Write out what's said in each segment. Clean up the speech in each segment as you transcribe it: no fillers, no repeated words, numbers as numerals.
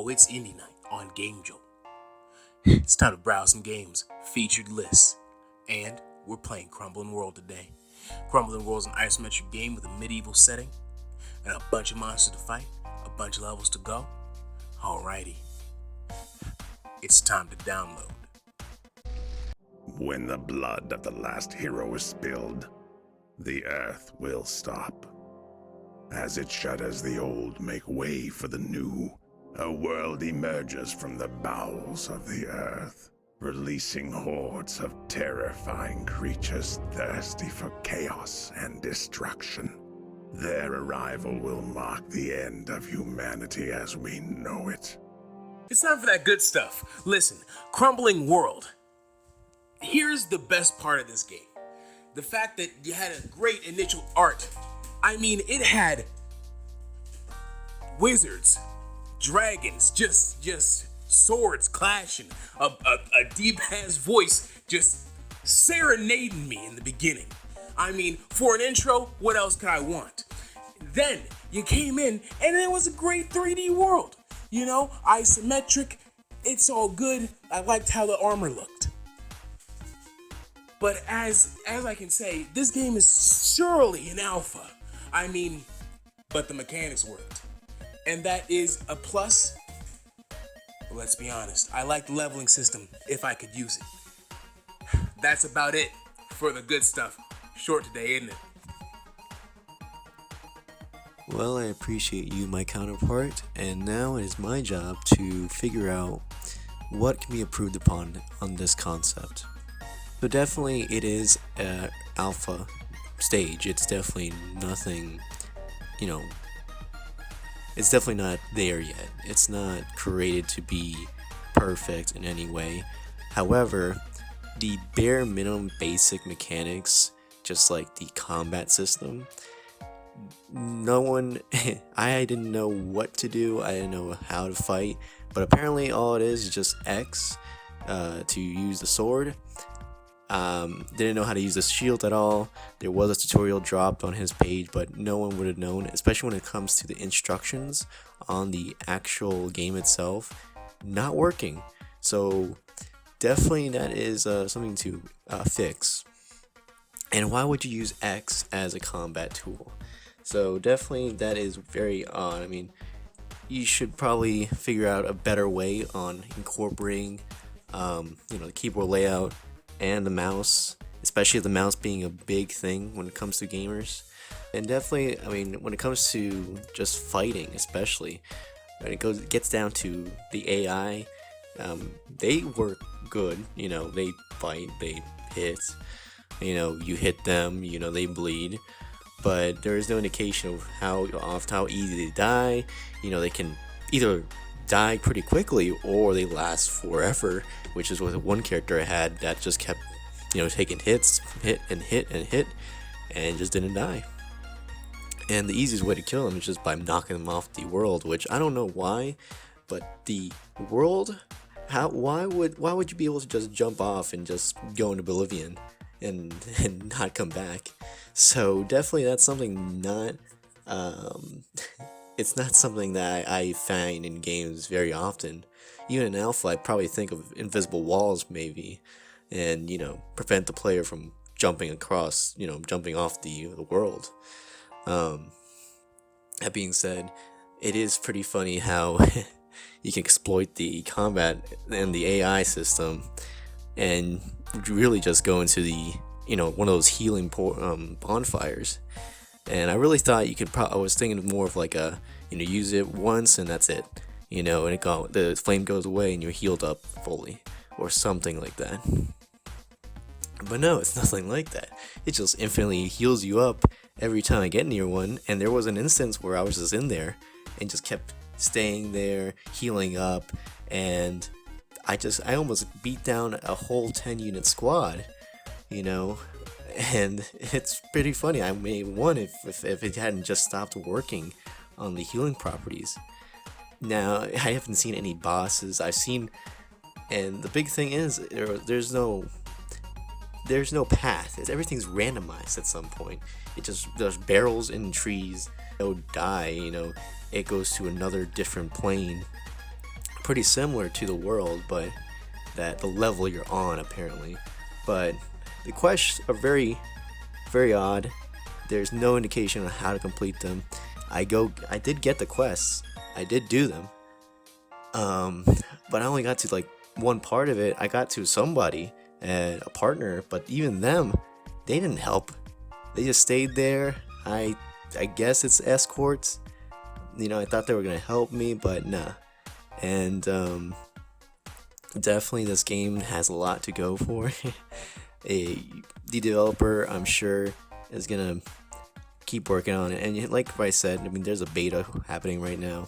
Yo, it's Indie Night on Gamejolt. It's time to browse some games, featured lists, and we're playing Crumbling World today. Crumbling World is an isometric game with a medieval setting and a bunch of monsters to fight, a bunch of levels to go. Alrighty, it's time to download. When the blood of the last hero is spilled, the earth will stop. As it shudders the old make way for the new, a world emerges from the bowels of the earth, releasing hordes of terrifying creatures thirsty for chaos and destruction. Their arrival will mark the end of humanity as we know it. It's time for that good stuff. Listen, Crumbling World. Here's the best part of this game. The fact that you had a great initial art. I mean, it had wizards, dragons, just swords clashing, a deep-ass voice just serenading me in the beginning. I mean, for an intro, what else could I want? Then you came in and it was a great 3D world. You know, isometric, it's all good. I liked how the armor looked. But as I can say, this game is surely an alpha. I mean, but the mechanics worked. And that is a plus. But let's be honest, I like the leveling system if I could use it. That's about it for the good stuff. Short today, isn't it? Well, I appreciate you, my counterpart, and now it is my job to figure out what can be improved upon on this concept. So definitely it is an alpha stage. It's definitely nothing, it's definitely not there yet. It's not created to be perfect in any way. However, the bare minimum basic mechanics, just like the combat system, I didn't know what to do. I didn't know how to fight, but apparently all it is just X to use the sword. Didn't know how to use the shield at all. There was a tutorial dropped on his page, but no one would have known, especially when it comes to the instructions on the actual game itself not working. So definitely that is something to fix. And why would you use X as a combat tool? So definitely that is very odd. I mean, you should probably figure out a better way on incorporating the keyboard layout and the mouse, especially the mouse being a big thing when it comes to gamers. And definitely, I mean, when it comes to just fighting, especially when it gets down to the AI, they work good. They fight, they hit. You hit them, they bleed. But there is no indication of how easy they die. They can either die pretty quickly or they last forever, which is what one character I had that just kept taking hit and just didn't die. And the easiest way to kill them is just by knocking them off the world, which I don't know why, but the world, why would you be able to just jump off and just go into oblivion and not come back? So definitely that's something not it's not something that I find in games very often. Even in alpha, I'd probably think of invisible walls maybe, and prevent the player from jumping across, jumping off the world. That being said, it is pretty funny how you can exploit the combat and the AI system, and really just go into the one of those healing bonfires. And I really thought you could. I was thinking more of like a use it once and that's it. And the flame goes away and you're healed up fully, or something like that. But no, it's nothing like that. It just infinitely heals you up every time I get near one. And there was an instance where I was just in there and just kept staying there, healing up, and I almost beat down a whole 10-unit squad, and it's pretty funny. I may have won if it hadn't just stopped working on the healing properties. Now, I haven't seen any bosses. And the big thing is there's no path. Everything's randomized at some point. There's barrels in trees. Die, it goes to another different plane pretty similar to the world, but that the level you're on apparently. But the quests are very, very odd. There's no indication on how to complete them. I did get the quests. I did do them. But I only got to like one part of it. I got to somebody and a partner, but even them, they didn't help. They just stayed there. I guess it's escorts. I thought they were gonna help me, but nah. And definitely this game has a lot to go for. The developer, I'm sure, is gonna keep working on it. And like I said, there's a beta happening right now,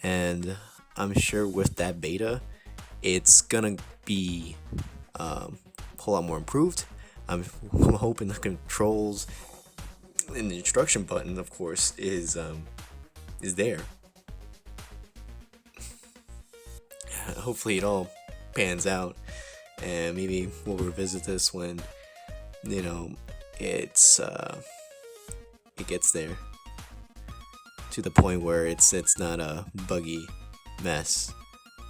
and I'm sure with that beta, it's gonna be a whole lot more improved. I'm hoping the controls and the instruction button, of course, is there. Hopefully it all pans out, and maybe we'll revisit this when it gets there to the point where it's not a buggy mess.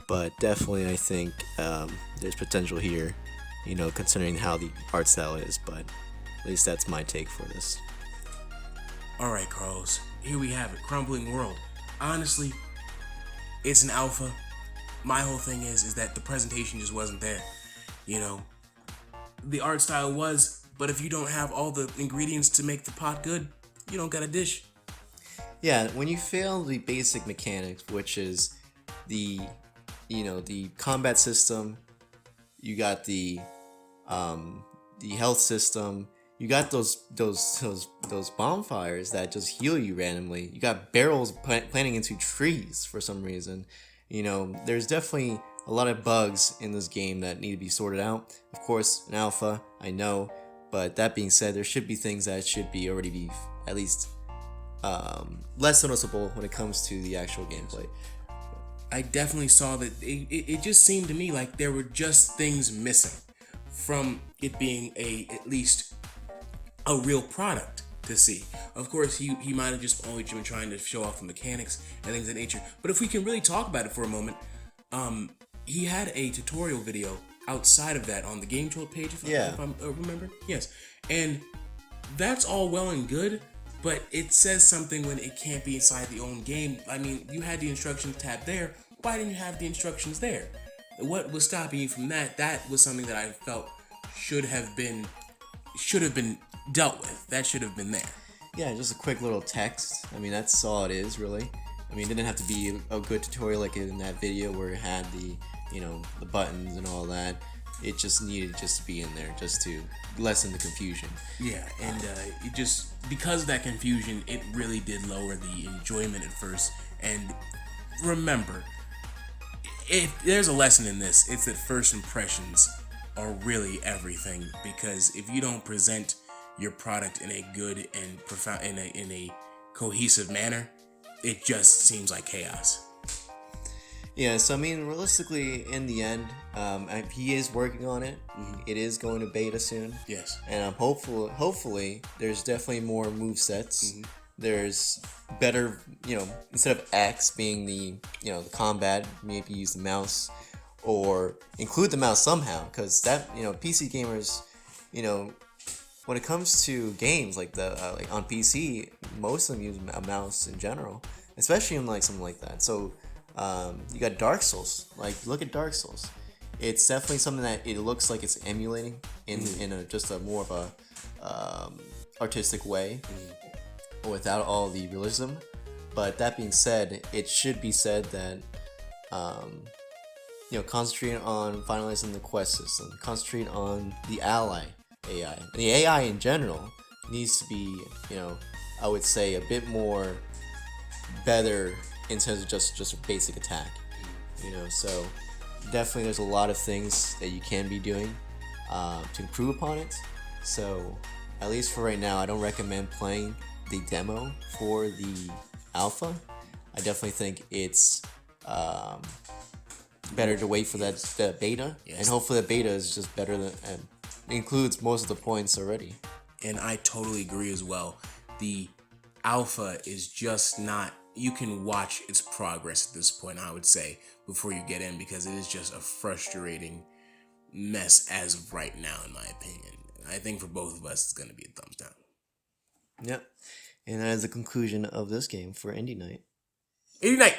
But definitely I think there's potential here, considering how the art style is. But at least that's my take for this. Alright, Carlos, here we have it, Crumbling World. Honestly, it's an alpha. My whole thing is that the presentation just wasn't there. The art style was, but if you don't have all the ingredients to make the pot good, you don't got a dish. Yeah, when you fail the basic mechanics, which is the combat system, you got the health system, you got those bonfires that just heal you randomly. You got barrels planting into trees for some reason. There's definitely a lot of bugs in this game that need to be sorted out. Of course, an alpha, I know, but that being said, there should be things that should already be at least less noticeable when it comes to the actual gameplay. I definitely saw that it just seemed to me like there were just things missing from it being at least a real product to see. Of course, he might have just only been trying to show off the mechanics and things of that nature. But if we can really talk about it for a moment, he had a tutorial video outside of that on the Gamejolt page, if I remember. Yes. And that's all well and good, but it says something when it can't be inside the own game. You had the instructions tab there. Why didn't you have the instructions there? What was stopping you from that? That was something that I felt should have been dealt with. That should have been there. Yeah, just a quick little text. That's all it is, really. It didn't have to be a good tutorial like in that video where it had the buttons and all that. It just needed to be in there just to lessen the confusion. Yeah, and it just, because of that confusion, it really did lower the enjoyment at first. And remember, if there's a lesson in this, it's that first impressions are really everything. Because if you don't present your product in a good and profound, in a cohesive manner, it just seems like chaos. Yeah, so realistically, in the end, he is working on it. Mm-hmm. It is going to beta soon. Yes. And hopefully, there's definitely more movesets. Mm-hmm. There's better, instead of X being the combat, maybe use the mouse or include the mouse somehow, because that, PC gamers, when it comes to games like like on PC, most of them use a mouse in general, especially in something like that. So you got Dark Souls. Look at Dark Souls. It's definitely something that it looks like it's emulating in just a more of a artistic way, without all the realism. But that being said, it should be said that concentrate on finalizing the quest system, concentrate on the ally AI. And the AI in general needs to be, I would say a bit more better in terms of just a basic attack. So definitely there's a lot of things that you can be doing to improve upon it. So at least for right now, I don't recommend playing the demo for the alpha. I definitely think it's better to wait for the beta. Yes. And hopefully the beta is just better than and includes most of the points already. And I totally agree as well. The alpha is just not, you can watch its progress at this point, I would say, before you get in, because it is just a frustrating mess as of right now, in my opinion. I think for both of us, it's going to be a thumbs down. Yep. And that is the conclusion of this game for Indie Night. Indie Night!